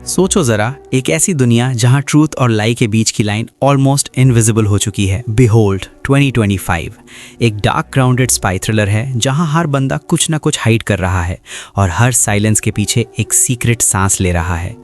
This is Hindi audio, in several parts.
सोचो जरा, एक ऐसी दुनिया जहां ट्रूथ और लाई के बीच की लाइन ऑलमोस्ट इनविजिबल हो चुकी है। बिहोल्ड 2025 एक डार्क ग्राउंडेड स्पाई थ्रिलर है जहां हर बंदा कुछ ना कुछ हाइड कर रहा है और हर साइलेंस के पीछे एक सीक्रेट सांस ले रहा है।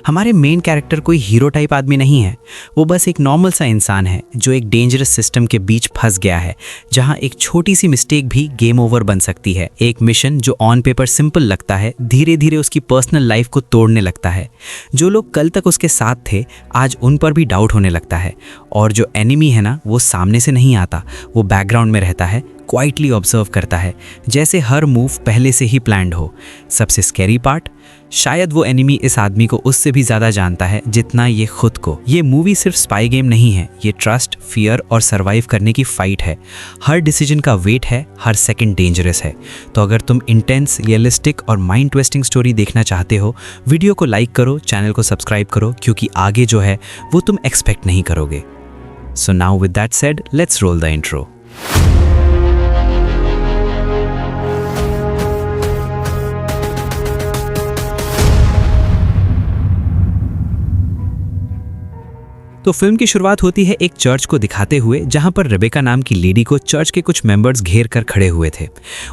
हमारे मेन कैरेक्टर कोई हीरो टाइप आदमी नहीं है, वो बस एक नॉर्मल सा इंसान है जो एक डेंजरस सिस्टम के बीच फंस गया है जहां एक छोटी सी मिस्टेक भी गेम ओवर बन सकती है। एक मिशन जो ऑन पेपर सिंपल लगता है धीरे धीरे उसकी पर्सनल लाइफ को तोड़ने लगता है। जो लोग कल तक उसके साथ थे आज उन पर भी डाउट होने लगता है और जो एनिमी है ना, वो सामने से नहीं आता, वो बैकग्राउंड में रहता है, क्वाइटली ऑब्जर्व करता है, जैसे हर मूव पहले से ही प्लान्ड हो। सबसे स्कैरी पार्ट, शायद वो एनिमी इस आदमी को उससे भी ज़्यादा जानता है जितना ये खुद को। ये मूवी सिर्फ स्पाई गेम नहीं है, ये ट्रस्ट, फियर और सरवाइव करने की फाइट है। हर डिसीजन का वेट है, हर सेकंड डेंजरस है। तो अगर तुम इंटेंस, रियलिस्टिक और माइंड ट्विस्टिंग स्टोरी देखना चाहते हो, वीडियो को लाइक करो, चैनल को सब्सक्राइब करो, क्योंकि आगे जो है वो तुम एक्सपेक्ट नहीं करोगे। So now with that said, let's roll the intro. तो फिल्म की शुरुआत होती है एक चर्च को दिखाते हुए जहां पर रेबेका नाम की लेडी को चर्च के कुछ मेंबर्स घेर कर खड़े हुए थे।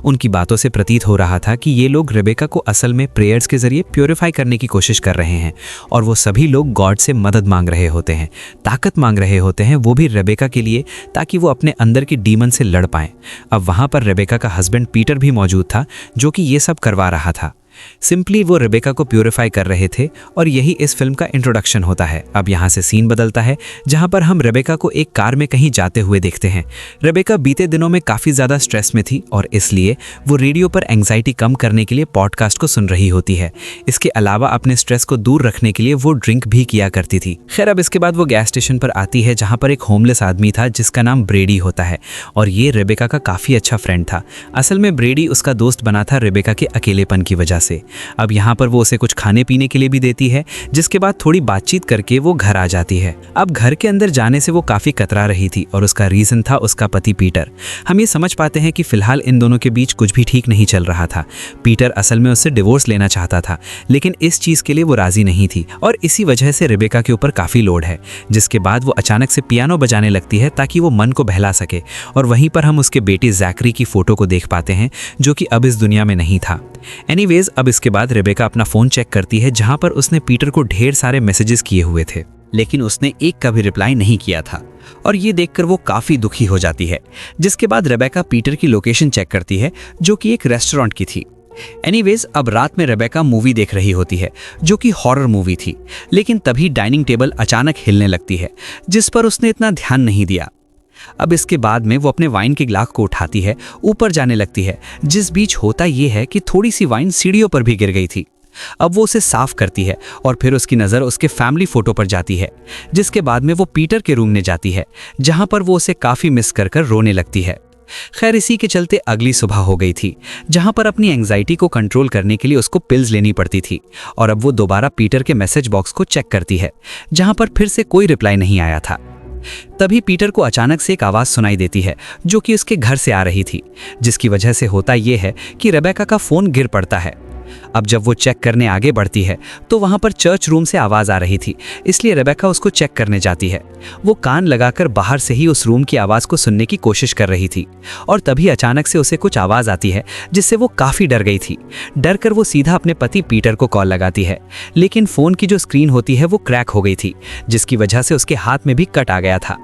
उनकी बातों से प्रतीत हो रहा था कि ये लोग रेबेका को असल में प्रेयर्स के जरिए प्योरीफाई करने की कोशिश कर रहे हैं और वो सभी लोग गॉड से मदद मांग रहे होते हैं, ताकत मांग रहे होते हैं, वो भी रेबेका के लिए, ताकि वो अपने अंदर की डीमन से लड़ पाएं। अब वहाँ पर रेबेका का हस्बैंड पीटर भी मौजूद था जो कि ये सब करवा रहा था। सिंपली वो रेबेका को प्यूरिफाई कर रहे थे और यही इस फिल्म का इंट्रोडक्शन होता है। अब यहाँ से सीन बदलता है जहाँ पर हम रेबेका को एक कार में कहीं जाते हुए देखते हैं। रेबेका बीते दिनों में काफ़ी ज़्यादा स्ट्रेस में थी और इसलिए वो रेडियो पर एंग्जाइटी कम करने के लिए पॉडकास्ट को सुन रही होती है। इसके अलावा अपने स्ट्रेस को दूर रखने के लिए वो ड्रिंक भी किया करती थी। खैर, अब इसके बाद वो गैस स्टेशन पर आती है जहाँ पर एक होमलेस आदमी था जिसका नाम ब्रेडी होता है और ये रेबेका का काफ़ी अच्छा फ्रेंड था। असल में ब्रेडी उसका दोस्त बना था रेबेका के अकेलेपन की वजह से। अब यहाँ पर वो उसे कुछ खाने पीने के लिए भी देती है, जिसके बाद थोड़ी बातचीत करके वो घर आ जाती है। अब घर के अंदर जाने से वो काफी कतरा रही थी और उसका रीजन था उसका पति पीटर। हम ये समझ पाते हैं कि फिलहाल इन दोनों के बीच कुछ भी ठीक नहीं चल रहा था। पीटर असल में उससे डिवोर्स लेना चाहता था, लेकिन इस चीज के लिए वो राजी नहीं थी और इसी वजह से रेबेका के ऊपर काफी लोड है। जिसके बाद वो अचानक से पियानो बजाने लगती है ताकि वो मन को बहला सके और वहीं पर हम उसके बेटे जैकरी की फोटो को देख पाते हैं जो कि अब इस दुनिया में नहीं था। एनीवेज, अब इसके बाद रेबेका अपना फोन चेक करती है जहां पर उसने पीटर को ढेर सारे मैसेजेस किए हुए थे, लेकिन उसने एक का भी रिप्लाई नहीं किया था और ये देखकर वो काफी दुखी हो जाती है। जिसके बाद रेबेका पीटर की लोकेशन चेक करती है जो कि एक रेस्टोरेंट की थी। एनीवेज, अब रात में रेबेका मूवी देख रही होती है जो कि हॉरर मूवी थी, लेकिन तभी डाइनिंग टेबल अचानक हिलने लगती है जिस पर उसने इतना ध्यान नहीं दिया। अब इसके बाद में वो अपने वाइन के ग्लास को उठाती है, ऊपर जाने लगती है। जिस बीच होता ये है कि थोड़ी सी वाइन सीढ़ियों पर भी गिर गई थी। अब वो उसे साफ करती है और फिर उसकी नज़र उसके फैमिली फोटो पर जाती है, जिसके बाद में वो पीटर के रूम में जाती है जहां पर वो उसे काफ़ी मिस कर रोने लगती है। खैर, इसी के चलते अगली सुबह हो गई थी जहां पर अपनी एंग्जाइटी को कंट्रोल करने के लिए उसको पिल्स लेनी पड़ती थी और अब वो दोबारा पीटर के मैसेज बॉक्स को चेक करती है जहां पर फिर से कोई रिप्लाई नहीं आया था। तभी पीटर को अचानक से एक आवाज़ सुनाई देती है जो कि उसके घर से आ रही थी, जिसकी वजह से होता यह है कि रेबेका का फ़ोन गिर पड़ता है। अब जब वो चेक करने आगे बढ़ती है तो वहाँ पर चर्च रूम से आवाज़ आ रही थी, इसलिए रेबेका उसको चेक करने जाती है। वो कान लगाकर बाहर से ही उस रूम की आवाज़ को सुनने की कोशिश कर रही थी और तभी अचानक से उसे कुछ आवाज़ आती है जिससे वो काफ़ी डर गई थी। डर कर वो सीधा अपने पति पीटर को कॉल लगाती है, लेकिन फ़ोन की जो स्क्रीन होती है वो क्रैक हो गई थी, जिसकी वजह से उसके हाथ में भी कट आ गया था।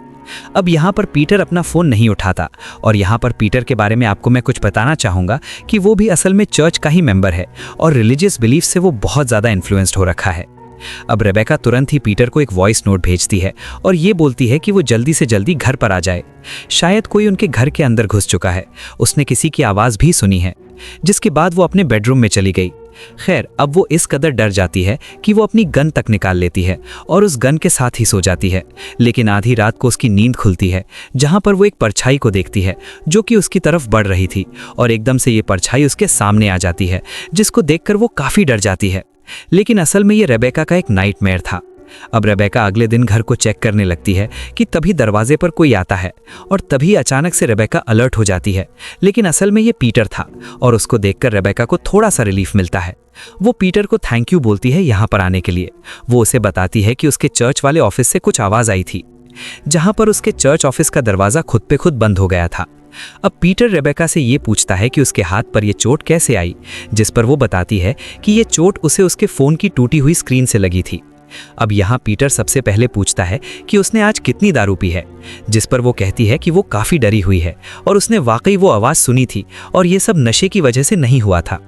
अब यहाँ पर पीटर अपना फ़ोन नहीं उठाता और यहाँ पर पीटर के बारे में आपको मैं कुछ बताना चाहूँगा कि वो भी असल में चर्च का ही मेंबर है और रिलीजियस बिलीफ से वो बहुत ज़्यादा इन्फ्लुएंस्ड हो रखा है। अब रेबेका तुरंत ही पीटर को एक वॉइस नोट भेजती है और ये बोलती है कि वो जल्दी से जल्दी घर पर आ जाए। शायद कोई उनके घर के अंदर घुस चुका है, उसने किसी की आवाज़ भी सुनी है। जिसके बाद वो अपने बेडरूम में चली गई। खैर, अब वो इस कदर डर जाती है कि वो अपनी गन तक निकाल लेती है और उस गन के साथ ही सो जाती है। लेकिन आधी रात को उसकी नींद खुलती है जहां पर वो एक परछाई को देखती है जो कि उसकी तरफ बढ़ रही थी और एकदम से ये परछाई उसके सामने आ जाती है, जिसको देखकर वो काफ़ी डर जाती है। लेकिन असल में ये रेबेका का एक नाइटमेयर था। अब रेबेका अगले दिन घर को चेक करने लगती है कि तभी दरवाजे पर कोई आता है और तभी अचानक से रेबेका अलर्ट हो जाती है, लेकिन असल में ये पीटर था और उसको देखकर रेबेका को थोड़ा सा रिलीफ मिलता है। वो पीटर को थैंक यू बोलती है यहाँ पर आने के लिए। वो उसे बताती है कि उसके चर्च वाले ऑफिस से कुछ आवाज़ आई थी, जहाँ पर उसके चर्च ऑफिस का दरवाज़ा खुद पे खुद बंद हो गया था। अब पीटर रेबेका से ये पूछता है कि उसके हाथ पर ये चोट कैसे आई, जिस पर वो बताती है कि ये चोट उसे उसके फ़ोन की टूटी हुई स्क्रीन से लगी थी। अब यहाँ पीटर सबसे पहले पूछता है कि उसने आज कितनी दारू पी है, जिस पर वो कहती है कि वो काफ़ी डरी हुई है और उसने वाकई वो आवाज़ सुनी थी और ये सब नशे की वजह से नहीं हुआ था।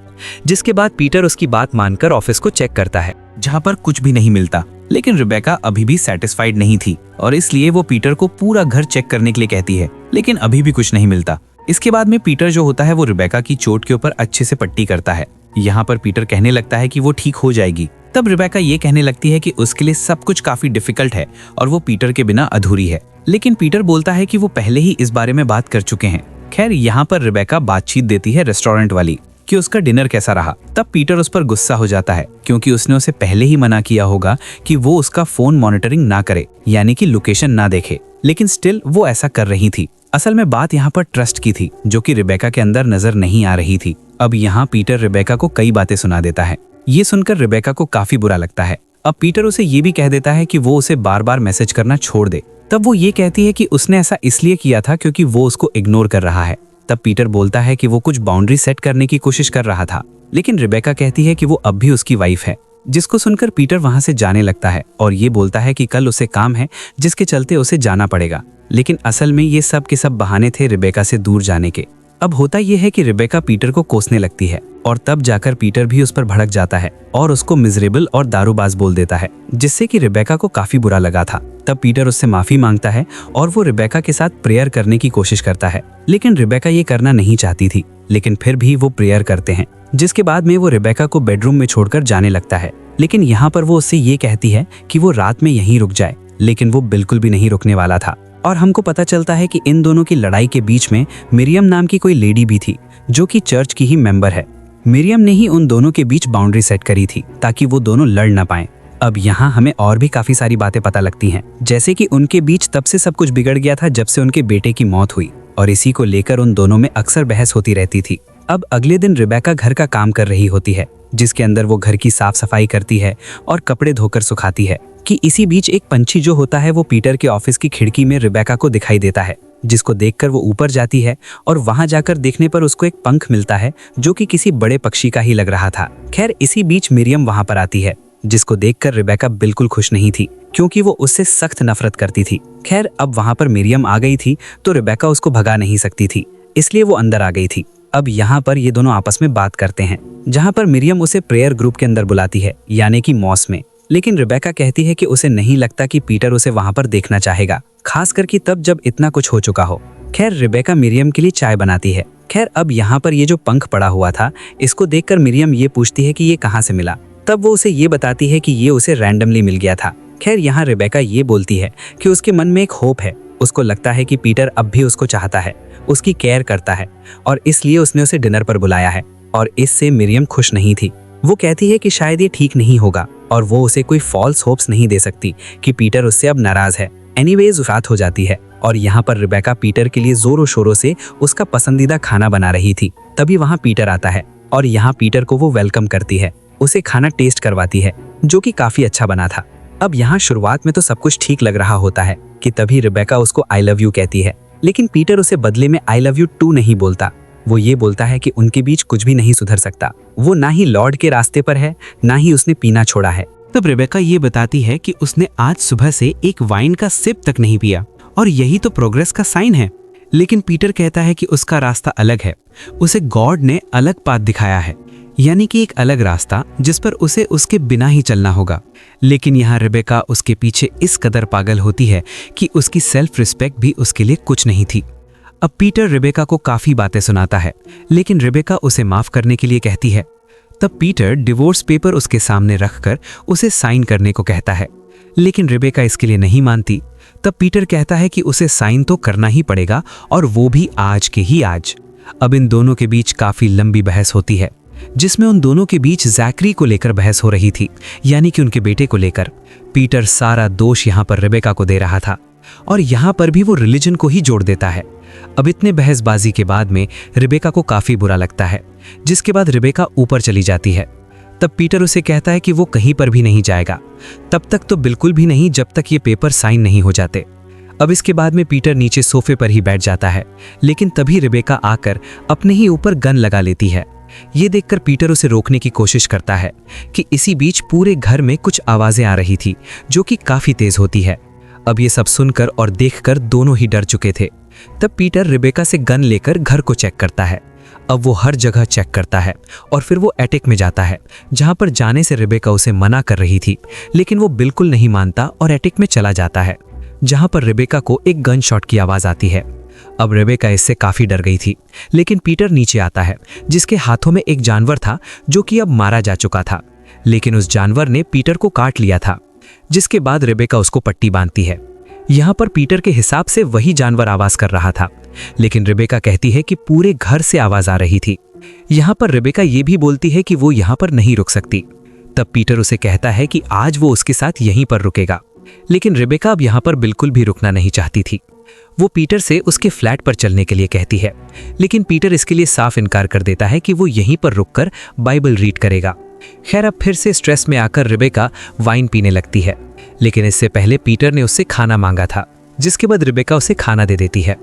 जिसके बाद पीटर उसकी बात मानकर ऑफिस को चेक करता है, जहां पर कुछ भी नहीं मिलता। लेकिन रेबेका अभी भी सेटिस्फाइड नहीं थी और इसलिए वो पीटर को पूरा घर चेक करने के लिए कहती है, लेकिन अभी भी कुछ नहीं मिलता। इसके बाद में पीटर जो होता है वो रेबेका की चोट के ऊपर अच्छे से पट्टी करता है। यहाँ पर पीटर कहने लगता है कि वो ठीक हो जाएगी। तब रेबेका ये कहने लगती है कि उसके लिए सब कुछ काफी डिफिकल्ट है और वो पीटर के बिना अधूरी है। लेकिन पीटर बोलता है कि वो पहले ही इस बारे में बात कर चुके हैं। खैर, यहाँ पर रेबेका बातचीत देती है रेस्टोरेंट वाली कि उसका डिनर कैसा रहा। तब पीटर उस पर गुस्सा हो जाता है क्योंकि उसने उसे पहले ही मना किया होगा कि वो उसका फोन मॉनिटरिंग ना करे, यानी कि लोकेशन ना देखे, लेकिन स्टिल वो ऐसा कर रही थी। असल में बात यहाँ पर ट्रस्ट की थी, जो कि रेबेका के अंदर नजर नहीं आ रही थी। अब यहाँ पीटर रेबेका को कई बातें सुना देता है। ये सुनकर रेबेका को काफी बुरा लगता है। अब पीटर उसे ये भी कह देता है कि वो उसे बार बार मैसेज करना छोड़ दे। तब वो ये कहती है कि उसने ऐसा इसलिए किया था क्योंकि वो उसको इग्नोर कर रहा है। तब पीटर बोलता है कि वो कुछ बाउंड्री सेट करने की कोशिश कर रहा था, लेकिन रेबेका कहती है कि वो अब भी उसकी वाइफ है। जिसको सुनकर पीटर वहां से जाने लगता है और ये बोलता है कि कल उसे काम है जिसके चलते उसे जाना पड़ेगा। लेकिन असल में ये सब के सब बहाने थे रेबेका से दूर जाने के। अब होता यह है कि रेबेका पीटर को कोसने लगती है और तब जाकर पीटर भी उस पर भड़क जाता है और उसको मिजरेबल और दारूबाज बोल देता है, जिससे कि रेबेका को काफी बुरा लगा था। तब पीटर उससे माफी मांगता है और वो रेबेका के साथ प्रेयर करने की कोशिश करता है, लेकिन रेबेका ये करना नहीं चाहती थी। लेकिन फिर भी वो प्रेयर करते हैं, जिसके बाद में वो रेबेका को बेडरूम में छोड़कर जाने लगता है। लेकिन यहाँ पर वो उससे ये कहती है कि वो रात में यहीं रुक जाए, लेकिन वो बिल्कुल भी नहीं रुकने वाला था। और हमको पता चलता है कि इन दोनों की लड़ाई के बीच में मिरियम नाम की कोई लेडी भी थी, जो कि चर्च की ही मेंबर है। मिरियम ने ही उन दोनों के बीच बाउंड्री सेट करी थी ताकि वो दोनों लड़ ना पाएं। अब यहाँ हमें और भी काफी सारी बातें पता लगती हैं, जैसे कि उनके बीच तब से सब कुछ बिगड़ गया था जब से उनके बेटे की मौत हुई, और इसी को लेकर उन दोनों में अक्सर बहस होती रहती थी। अब अगले दिन रेबेका घर का काम कर रही होती है, जिसके अंदर वो घर की साफ सफाई करती है और कपड़े धोकर सुखाती है कि इसी बीच एक पंछी जो होता है वो पीटर के ऑफिस की खिड़की में रेबेका को दिखाई देता है, जिसको देखकर वो ऊपर जाती है और वहां जाकर देखने पर उसको एक पंख मिलता है जो कि किसी बड़े पक्षी का ही लग रहा था। खैर, इसी बीच मिरियम वहां पर आती है, जिसको देखकर रेबेका बिल्कुल खुश नहीं थी क्योंकि वो उससे सख्त नफरत करती थी। खैर, अब वहां पर मिरियम आ गई थी तो रेबेका उसको भगा नहीं सकती थी, इसलिए वो अंदर आ गई थी। अब यहाँ पर ये दोनों आपस में बात करते हैं, जहाँ पर मिरियम उसे प्रेयर ग्रुप के अंदर बुलाती है, यानी कि मॉस में। लेकिन रेबेका कहती है कि उसे नहीं लगता कि पीटर उसे वहां पर देखना चाहेगा, खास करके तब जब इतना कुछ हो चुका हो। खैर, रेबेका मिरियम के लिए चाय बनाती है। खैर, अब यहाँ पर ये जो पंख पड़ा हुआ था, इसको देखकर मिरियम ये पूछती है कि ये कहाँ से मिला। तब वो उसे ये बताती है कि ये उसे रैंडमली मिल गया था। खैर, यहाँ रेबेका ये बोलती है कि उसके मन में एक होप है। उसको लगता है कि पीटर अब भी उसको चाहता है, उसकी केयर करता है, और इसलिए उसने उसे डिनर पर बुलाया है। और इससे मिरियम खुश नहीं थी। वो कहती है कि शायद ये ठीक नहीं होगा और वो उसे कोई फॉल्स होप्स नहीं दे सकती कि पीटर उससे अब नाराज है। एनीवेज, रात हो जाती है और यहाँ पर रेबेका पीटर के लिए जोरों शोरों से उसका पसंदीदा खाना बना रही थी। तभी वहाँ पीटर आता है और यहाँ पीटर को वो वेलकम करती है, उसे खाना टेस्ट करवाती है, जो कि काफी अच्छा बना था। अब यहाँ शुरुआत में तो सब कुछ ठीक लग रहा होता है कि तभी रेबेका उसको आई लव यू कहती है, लेकिन पीटर उसे बदले में आई लव यू टू नहीं बोलता। वो ये बोलता है कि उनके बीच कुछ भी नहीं सुधर सकता। वो ना ही लॉर्ड के रास्ते पर है, ना ही उसने पीना छोड़ा है। तब रेबेका ये बताती है कि उसने आज सुबह से एक वाइन का सिप तक नहीं पिया और यही तो प्रोग्रेस का साइन है। लेकिन पीटर कहता है कि उसका रास्ता अलग है, उसे गॉड ने अलग पाथ दिखाया है, यानी कि एक अलग रास्ता जिस पर उसे उसके बिना ही चलना होगा। लेकिन यहाँ रेबेका उसके पीछे इस कदर पागल होती है कि उसकी सेल्फ रिस्पेक्ट भी उसके लिए कुछ नहीं थी। अब पीटर रेबेका को काफी बातें सुनाता है, लेकिन रेबेका उसे माफ करने के लिए कहती है। तब पीटर डिवोर्स पेपर उसके सामने रखकर उसे साइन करने को कहता है, लेकिन रेबेका इसके लिए नहीं मानती। तब पीटर कहता है कि उसे साइन तो करना ही पड़ेगा, और वो भी आज के ही आज। अब इन दोनों के बीच काफी लंबी बहस होती है, जिसमें उन दोनों के बीच जैकरी को लेकर बहस हो रही थी, यानी कि उनके बेटे को लेकर। पीटर सारा दोष यहाँ पर रेबेका को दे रहा था और यहाँ पर भी वो रिलीजन को ही जोड़ देता है। अब इतने बहसबाजी के बाद में रेबेका को काफी बुरा लगता है, जिसके बाद रेबेका ऊपर चली जाती है। तब पीटर उसे कहता है कि वो कहीं पर भी नहीं जाएगा, तब तक तो बिल्कुल भी नहीं जब तक ये पेपर साइन नहीं हो जाते। अब इसके बाद में पीटर नीचे सोफे पर ही बैठ जाता है, लेकिन तभी रेबेका आकर अपने ही ऊपर गन लगा लेती है। ये देखकर पीटर उसे रोकने की कोशिश करता है कि इसी बीच पूरे घर में कुछ आवाजें आ रही थी जो कि काफी तेज होती है। अब ये सब सुनकर और देखकर दोनों ही डर चुके थे। तब पीटर रेबेका से गन लेकर घर को चेक करता है। अब वो हर जगह चेक करता है और फिर वो एटिक में जाता है, जहां पर जाने से रेबेका उसे मना कर रही थी, लेकिन वो बिल्कुल नहीं मानता और एटिक में चला जाता है, जहां पर रेबेका को एक गन शॉट की आवाज आती है। अब रेबेका इससे काफी डर गई थी, लेकिन पीटर नीचे आता है, जिसके हाथों में एक जानवर था जो कि अब मारा जा चुका था, लेकिन उस जानवर ने पीटर को काट लिया था, जिसके बाद रेबेका उसको पट्टी बांधती है। यहाँ पर पीटर के हिसाब से वही जानवर आवाज कर रहा था, लेकिन रेबेका कहती है कि पूरे घर से आवाज आ रही थी। यहाँ पर रेबेका ये भी बोलती है कि वो यहाँ पर नहीं रुक सकती। तब पीटर उसे कहता है कि आज वो उसके साथ यहीं पर रुकेगा, लेकिन रेबेका अब यहाँ पर बिल्कुल भी रुकना नहीं चाहती थी। वो पीटर से उसके फ्लैट पर चलने के लिए कहती है, लेकिन पीटर इसके लिए साफ इनकार कर देता है कि वो यहीं पर रुककर बाइबल रीड करेगा। खैर, अब फिर से स्ट्रेस में आकर रेबेका वाइन पीने लगती है, लेकिन इससे पहले पीटर ने उससे खाना मांगा था, जिसके बाद रेबेका उसे खाना दे देती है।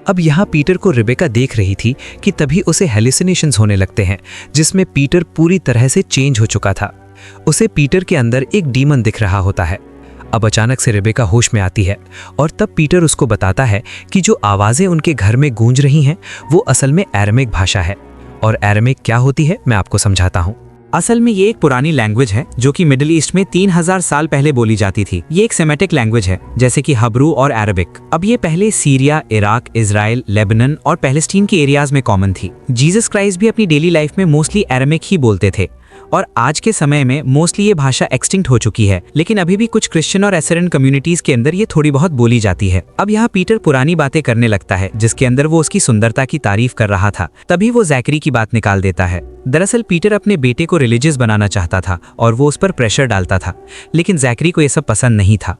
अब यहाँ पीटर को रेबेका देख रही थी कि तभी उसे हेलुसिनेशंस होने लगते हैं, जिसमें पीटर पूरी तरह से चेंज हो चुका था। उसे पीटर के अंदर एक डीमन दिख रहा होता है। अब अचानक से रेबेका होश में आती है और तब पीटर उसको बताता है कि जो आवाज़ें उनके घर में गूंज रही हैं वो असल में अरामिक भाषा है। और अरामिक क्या होती है मैं आपको समझाता हूँ। असल में ये एक पुरानी लैंग्वेज है जो कि मिडिल ईस्ट में 3000 साल पहले बोली जाती थी। ये एक सेमेटिक लैंग्वेज है, जैसे कि हब्रू और अरबिक। अब ये पहले सीरिया, इराक, इजराइल, लेबनान और पैलेस्टीन के एरियाज में कॉमन थी। जीसस क्राइस्ट भी अपनी डेली लाइफ में मोस्टली अरामिक ही बोलते थे और आज के समय में मोस्टली ये भाषा एक्सटिंक्ट हो चुकी है, लेकिन अभी भी कुछ क्रिश्चियन और एसरन कम्युनिटीज के अंदर ये थोड़ी बहुत बोली जाती है। अब यहाँ पीटर पुरानी बातें करने लगता है, जिसके अंदर वो उसकी सुंदरता की तारीफ कर रहा था। तभी वो जैकरी की बात निकाल देता है। दरअसल पीटर अपने बेटे को रिलीजियस बनाना चाहता था और वो उस पर प्रेशर डालता था, लेकिन जैकरी को ये सब पसंद नहीं था।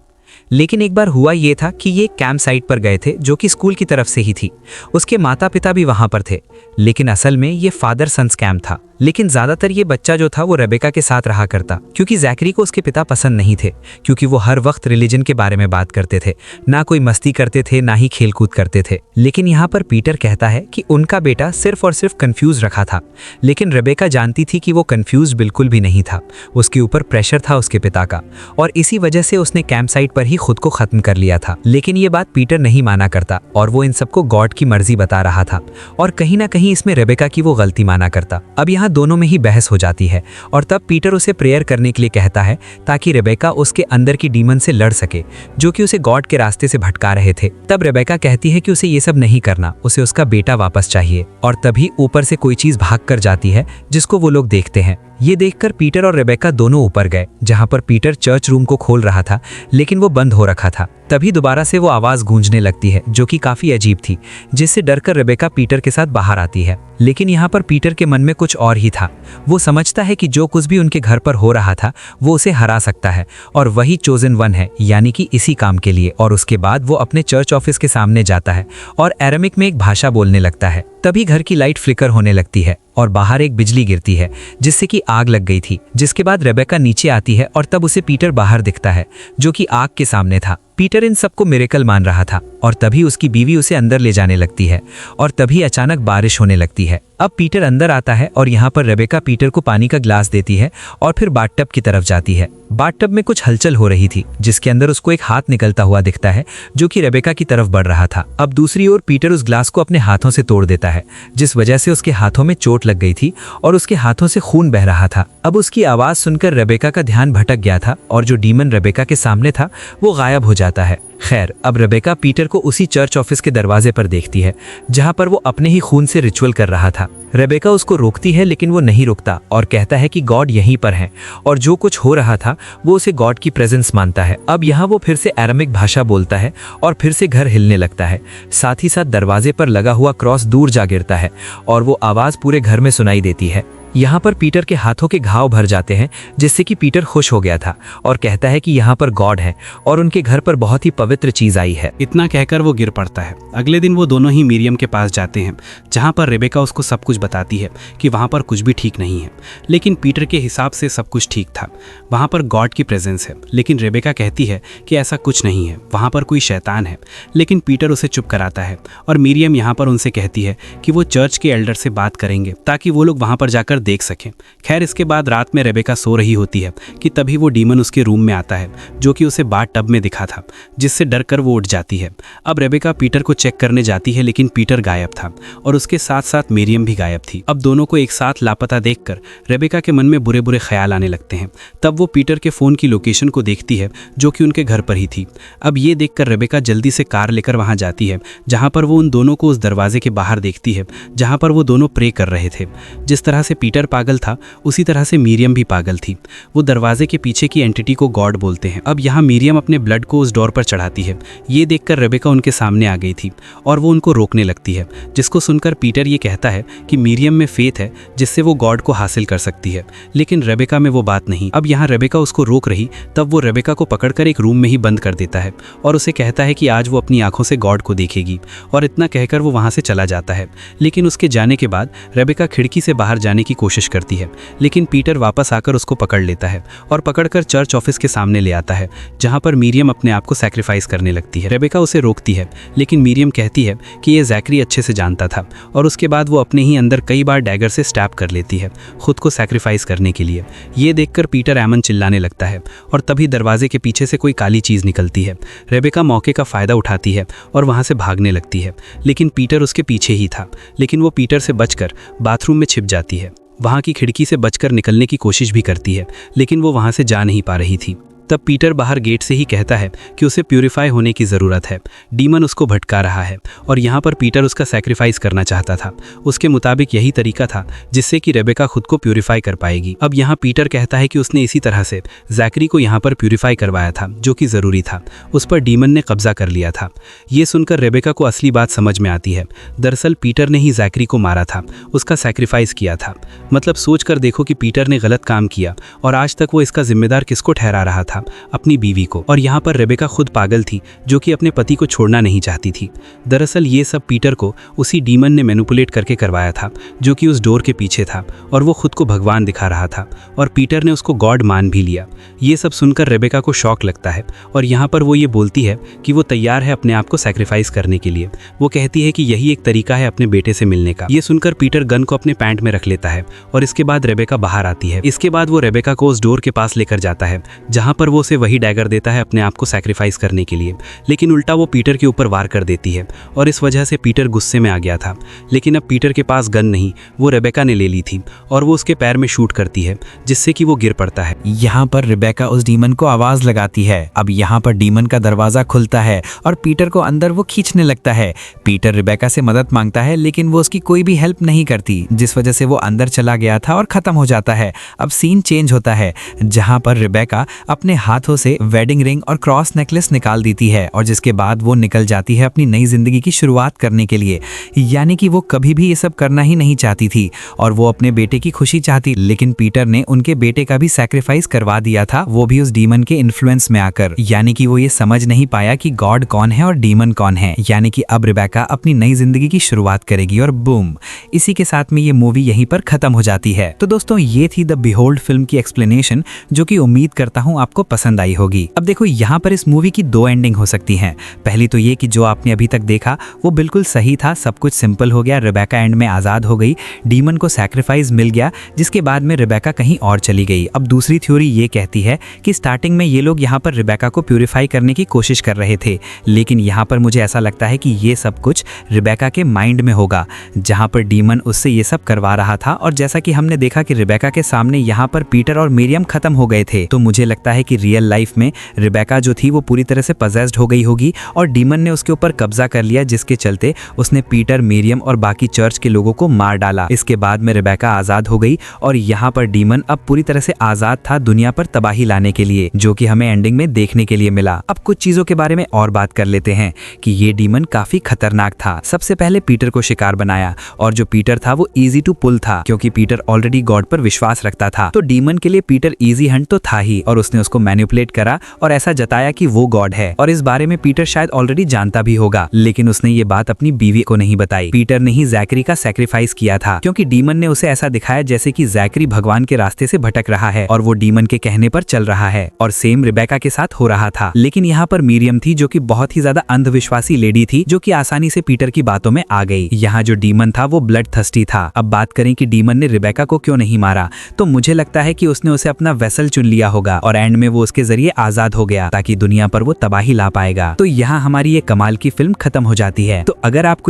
लेकिन एक बार हुआ ये था कि ये कैंप साइट पर गए थे जो कि स्कूल की तरफ से ही थी। उसके माता पिता भी वहां पर थे, लेकिन असल में ये फादर सन्स कैंप था। लेकिन ज्यादातर ये बच्चा जो था वो रेबेका के साथ रहा करता, क्योंकि जैकरी को उसके पिता पसंद नहीं थे, क्योंकि वो हर वक्त रिलीजन के बारे में बात करते थे, ना कोई मस्ती करते थे ना ही खेलकूद करते थे। लेकिन यहाँ पर पीटर कहता है कि उनका बेटा सिर्फ और सिर्फ कंफ्यूज रखा था, लेकिन रेबेका जानती थी कि वो कंफ्यूज बिल्कुल भी नहीं था। उसके ऊपर प्रेशर था उसके पिता का और इसी वजह से उसने कैंप साइट पर ही खुद को खत्म कर लिया था। लेकिन ये बात पीटर नहीं माना करता और वो इन सबको गॉड की मर्जी बता रहा था और कहीं ना कहीं इसमें रेबेका की वो गलती माना करता। अब यहाँ दोनों में ही बहस हो जाती है और तब पीटर उसे प्रेयर करने के लिए कहता है ताकि रेबेका उसके अंदर की डीमन से लड़ सके जो कि उसे गॉड के रास्ते से भटका रहे थे। तब रेबेका कहती है कि उसे ये सब नहीं करना, उसे उसका बेटा वापस चाहिए। और तभी ऊपर से कोई चीज भाग कर जाती है जिसको वो लोग देखते हैं। ये देखकर पीटर और रेबेका दोनों ऊपर गए, जहां पर पीटर चर्च रूम को खोल रहा था, लेकिन वो बंद हो रखा था। तभी दोबारा से वो आवाज गूंजने लगती है जो कि काफी अजीब थी, जिससे डरकर रेबेका पीटर के साथ बाहर आती है। लेकिन यहाँ पर पीटर के मन में कुछ और ही था। वो समझता है कि जो कुछ भी उनके घर पर हो रहा था वो उसे हरा सकता है और वही चोजन वन है, यानी कि इसी काम के लिए। और उसके बाद वो अपने चर्च ऑफिस के सामने जाता है और अरामिक में एक भाषा बोलने लगता है। तभी घर की लाइट फ्लिकर होने लगती है और बाहर एक बिजली गिरती है जिससे कि आग लग गई थी। जिसके बाद रेबेका नीचे आती है और तब उसे पीटर बाहर दिखता है जो कि आग के सामने था। पीटर इन सबको मिरेकल मान रहा था और तभी उसकी बीवी उसे अंदर ले जाने लगती है और तभी अचानक बारिश होने लगती है। अब पीटर अंदर आता है और यहाँ पर रेबेका पीटर को पानी का ग्लास देती है और फिर बाथटब की तरफ जाती है। बाथटब में कुछ हलचल हो रही थी, जिसके अंदर उसको एक हाथ निकलता हुआ दिखता है जो कि रेबेका की तरफ बढ़ रहा था। अब दूसरी ओर पीटर उस ग्लास को अपने हाथों से तोड़ देता है, जिस वजह से उसके हाथों में चोट लग गई थी और उसके हाथों से खून बह रहा था। अब उसकी आवाज सुनकर रेबेका का ध्यान भटक गया था और जो डीमन रेबेका के सामने था वो गायब हो जाता है। खैर, अब रेबेका पीटर को उसी चर्च ऑफिस के दरवाजे पर देखती है जहां पर वो अपने ही खून से रिचुअल कर रहा था। रेबेका उसको रोकती है, लेकिन वो नहीं रुकता और कहता है कि गॉड यहीं पर है और जो कुछ हो रहा था वो उसे गॉड की प्रेजेंस मानता है। अब यहाँ वो फिर से अरामिक भाषा बोलता है और फिर से घर हिलने लगता है। साथ ही साथ दरवाजे पर लगा हुआ क्रॉस दूर जा गिरता है और वो आवाज पूरे घर में सुनाई देती है। यहाँ पर पीटर के हाथों के घाव भर जाते हैं, जिससे कि पीटर खुश हो गया था और कहता है कि यहाँ पर गॉड है और उनके घर पर बहुत ही पवित्र चीज आई है। इतना कहकर वो गिर पड़ता है। अगले दिन वो दोनों ही मिरियम के पास जाते हैं, जहाँ पर रेबेका उसको सब कुछ बताती है कि वहाँ पर कुछ भी ठीक नहीं है। लेकिन पीटर के हिसाब से सब कुछ ठीक था, वहाँ पर गॉड की प्रेजेंस है। लेकिन रेबेका कहती है कि ऐसा कुछ नहीं है, वहाँ पर कोई शैतान है। लेकिन पीटर उसे चुप कराता है और मिरियम यहाँ पर उनसे कहती है कि वो चर्च के एल्डर से बात करेंगे ताकि वो लोग वहाँ पर जाकर देख सकें। खैर, इसके बाद रात में रेबेका सो रही होती है कि तभी वो डीमन उसके रूम में आता है, जो कि उसे बाथ टब में दिखा था, जिससे डर कर वो उठ जाती है। अब रेबेका पीटर को चेक करने जाती है, लेकिन पीटर गायब था और उसके साथ साथ मिरियम भी गायब थी। अब दोनों को एक साथ लापता देखकर रेबेका के मन में बुरे बुरे ख्याल आने लगते हैं। तब वो पीटर के फोन की लोकेशन को देखती है, जो कि उनके घर पर ही थी। अब ये देखकर रेबेका जल्दी से कार लेकर वहां जाती है, जहां पर वो उन दोनों को उस दरवाजे के बाहर देखती है, जहां पर वो दोनों प्रे कर रहे थे। जिस तरह से पीटर पागल था, उसी तरह से मिरियम भी पागल थी। वो दरवाजे के पीछे की एंटिटी को गॉड बोलते हैं। अब यहाँ मिरियम अपने ब्लड को उस डोर पर चढ़ाती है। ये देखकर रेबेका उनके सामने आ गई थी और वो उनको रोकने लगती है, जिसको सुनकर पीटर ये कहता है कि मिरियम में फेथ है, जिससे वो गॉड को हासिल कर सकती है। लेकिन रेबेका में वो बात नहीं। अब यहाँ रेबेका उसको रोक रही, तब वो रेबेका को पकड़कर एक रूम में ही बंद कर देता है और उसे कहता है कि आज वो अपनी आंखों से गॉड को देखेगी। और इतना कहकर वो वहां से चला जाता है। लेकिन उसके जाने के बाद रेबेका खिड़की से बाहर जाने की कोशिश करती है, लेकिन पीटर वापस आकर उसको पकड़ लेता है और पकड़कर चर्च ऑफिस के सामने ले आता है, जहां पर मिरियम अपने आप को सैक्रिफाइस करने लगती है। रेबेका उसे रोकती है, लेकिन मिरियम कहती है कि ये जैकरी अच्छे से जानता था और उसके बाद वो अपने ही अंदर कई बार डैगर से स्टैब कर लेती है, खुद को सैक्रिफाइस करने के लिए। ये देखकर पीटर एमन चिल्लाने लगता है और तभी दरवाजे के पीछे से कोई काली चीज निकलती है। रेबेका मौके का फायदा उठाती है और वहां से भागने लगती है, लेकिन पीटर उसके पीछे ही था। लेकिन वो पीटर से बचकर बाथरूम में छिप जाती है। वहां की खिड़की से बचकर निकलने की कोशिश भी करती है, लेकिन वो वहां से जा नहीं पा रही थी। तब पीटर बाहर गेट से ही कहता है कि उसे प्यूरिफाई होने की ज़रूरत है। डीमन उसको भटका रहा है और यहाँ पर पीटर उसका सैक्रिफाइस करना चाहता था। उसके मुताबिक यही तरीका था जिससे कि रेबेका खुद को प्यूरिफाई कर पाएगी। अब यहाँ पीटर कहता है कि उसने इसी तरह से जैकरी को यहाँ पर प्यूरिफाई करवाया था, जो कि ज़रूरी था। उस पर डीमन ने कब्जा कर लिया था। ये सुनकर रेबेका को असली बात समझ में आती है। दरअसल पीटर ने ही जैकरी को मारा था, उसका सैक्रिफाइस किया था। मतलब सोच कर देखो कि पीटर ने गलत काम किया और आज तक वो इसका जिम्मेदार किसको ठहरा रहा था, अपनी बीवी को। और यहाँ पर रेबेका खुद पागल थी, जो कि अपने पति को छोड़ना नहीं चाहती थी। दरअसल ये सब पीटर को उसी डीमन ने मैनिपुलेट करके करवाया था, जो कि उस डोर के पीछे था और वो खुद को भगवान दिखा रहा था और पीटर ने उसको गॉड मान भी लिया। ये सब सुनकर रेबेका को शौक लगता है और यहाँ पर वो ये बोलती है कि वो तैयार है अपने आप को सैक्रिफाइस करने के लिए। वो कहती है कि यही एक तरीका है अपने बेटे से मिलने का। ये सुनकर पीटर गन को अपने पैंट में रख लेता है और इसके बाद रेबेका बाहर आती है। इसके बाद वो रेबेका को उस डोर के पास लेकर जाता है, जहाँ पर वो उसे वही डैगर देता है अपने आप को सैक्रिफाइस करने के लिए। लेकिन उल्टा वो पीटर के ऊपर वार कर देती है और इस वजह से पीटर गुस्से में आ गया था। लेकिन अब पीटर के पास गन नहीं, वो रेबेका ने ले ली थी और वो उसके पैर में शूट करती है, जिससे कि वो गिर पड़ता है। यहाँ पर रेबेका उस डीमन को आवाज लगाती है। अब यहाँ पर डीमन का दरवाजा खुलता है और पीटर को अंदर वो खींचने लगता है। पीटर रेबेका से मदद मांगता है, लेकिन वो उसकी कोई भी हेल्प नहीं करती, जिस वजह से वो अंदर चला गया था और खत्म हो जाता है। अब सीन चेंज होता है, जहाँ पर रेबेका अपने हाथों से वेडिंग रिंग और क्रॉस नेकलेस निकाल देती है और जिसके बाद वो निकल जाती है अपनी नई जिंदगी की शुरुआत करने के लिए। यानी कि वो कभी भी ये सब करना ही नहीं चाहती थी और वो अपने बेटे की खुशी चाहती, लेकिन पीटर ने उनके बेटे का भी सैक्रिफाइस करवा दिया था, वो भी उस डीमन के इन्फ्लुएंस में आकर। यानी कि वो ये समझ नहीं पाया कि गॉड कौन है और डीमन कौन है। यानी कि अब रेबेका अपनी नई जिंदगी की शुरुआत करेगी और बूम, इसी के साथ में ये मूवी यहीं पर खत्म हो जाती है। तो दोस्तों, ये थी द बिहोल्ड फिल्म की एक्सप्लेनेशन, जो कि उम्मीद करता हूँ आपको पसंद आई होगी। अब देखो, यहाँ पर इस मूवी की दो एंडिंग हो सकती हैं। पहली तो ये कि जो आपने अभी तक देखा वो बिल्कुल सही था, सब कुछ सिंपल हो गया, रेबेका एंड में आज़ाद हो गई, डीमन को सैक्रिफाइस मिल गया, जिसके बाद में रेबेका कहीं और चली गई। अब दूसरी थ्योरी ये कहती है कि स्टार्टिंग में ये लोग यहाँ पर रेबेका को प्यूरिफाई करने की कोशिश कर रहे थे, लेकिन यहाँ पर मुझे ऐसा लगता है कि ये सब कुछ रेबेका के माइंड में होगा, जहाँ पर डीमन उससे ये सब करवा रहा था। और जैसा कि हमने देखा कि रेबेका के सामने यहाँ पर पीटर और मिरियम खत्म हो गए थे, तो मुझे लगता है कि कि रियल लाइफ में रिबेका जो थी वो पूरी तरह से पजेस्ड हो गई होगी और डीमन ने उसके ऊपर कब्जा कर लिया, जिसके चलते उसने पीटर, मिरियम और बाकी चर्च के लोगों को मार डाला। इसके बाद में रिबेका आजाद हो गई और यहाँ पर डीमन अब पूरी तरह से आजाद था दुनिया पर तबाही लाने के लिए, जो कि हमें एंडिंग में देखने के लिए मिला। अब कुछ चीजों के बारे में और बात कर लेते हैं कि ये डीमन काफी खतरनाक था। सबसे पहले पीटर को शिकार बनाया और जो पीटर था वो इजी टू पुल था, क्योंकि पीटर ऑलरेडी गॉड पर विश्वास रखता था। तो डीमन के लिए पीटर इजी हंट तो था ही, और उसने उसको मैनिपुलेट करा और ऐसा जताया कि वो गॉड है। और इस बारे में पीटर शायद ऑलरेडी जानता भी होगा, लेकिन उसने ये बात अपनी बीवी को नहीं बताई। पीटर ने ही जैकरी का सैक्रिफाइस किया था, क्योंकि डीमन ने उसे ऐसा दिखाया जैसे कि जैकरी भगवान के रास्ते से भटक रहा है और वो डीमन के कहने पर चल रहा है। और सेम रिबेका के साथ हो रहा था। लेकिन यहाँ पर मिरियम थी, जो कि बहुत ही ज्यादा अंधविश्वासी लेडी थी, जो कि आसानी से पीटर की बातों में आ गई। यहाँ जो डीमन था वो ब्लड थर्स्टी था। अब बात करें कि डीमन ने रिबेका को क्यों नहीं मारा, तो मुझे लगता है कि उसने उसे अपना वेसल चुन लिया होगा और एंड में वो उसके जरिए आजाद हो गया, ताकि दुनिया पर वो तबाही ला पाएगा। तो यहाँ हमारी ये कमाल की फिल्म खत्म हो जाती है। तो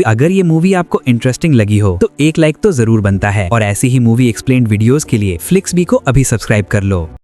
अगर ये मूवी आपको इंटरेस्टिंग लगी हो तो एक लाइक तो जरूर बनता है, और ऐसी ही मूवी एक्सप्लेन्ड वीडियोस के लिए फ्लिक्स बी को अभी सब्सक्राइब कर लो।